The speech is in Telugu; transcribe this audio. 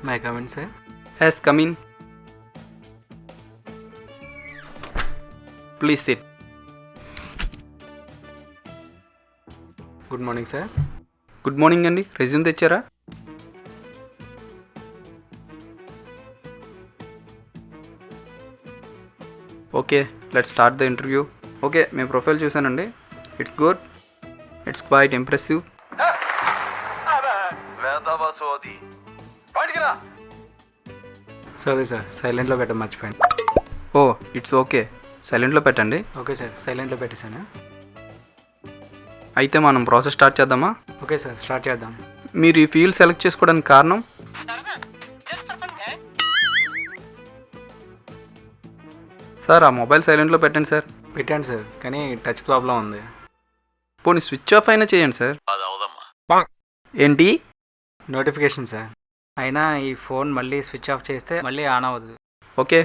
My come in sir. Yes, come in. Please sit. Good morning sir. Good morning అండి. రెజ్యూమ్ తెచ్చారా? Okay, let's start the interview. Okay, మీ ప్రొఫైల్ చూసానండి. It's good, it's quite impressive. Sorry sir, సైలెంట్లో పెట్టడం మర్చిపోయాను. ఓ, ఇట్స్ ఓకే, సైలెంట్లో పెట్టండి. ఓకే సార్, సైలెంట్లో పెట్టేశాను. అయితే మనం ప్రాసెస్ స్టార్ట్ చేద్దామా? ఓకే సార్, స్టార్ట్ చేద్దాం. మీరు ఈ ఫీల్డ్ సెలెక్ట్ చేసుకోవడానికి కారణం? సార్, ఆ మొబైల్ సైలెంట్లో పెట్టండి సార్. పెట్టాను సార్, కానీ టచ్ ప్రాబ్లం ఉంది. పోనీ స్విచ్ ఆఫ్ అయినా చేయండి సార్. ఏంటి? Notification sir. అయినా ఈ ఫోన్ మళ్ళీ స్విచ్ ఆఫ్ చేస్తే మళ్ళీ ఆన్ అవ్వదు. ఓకే,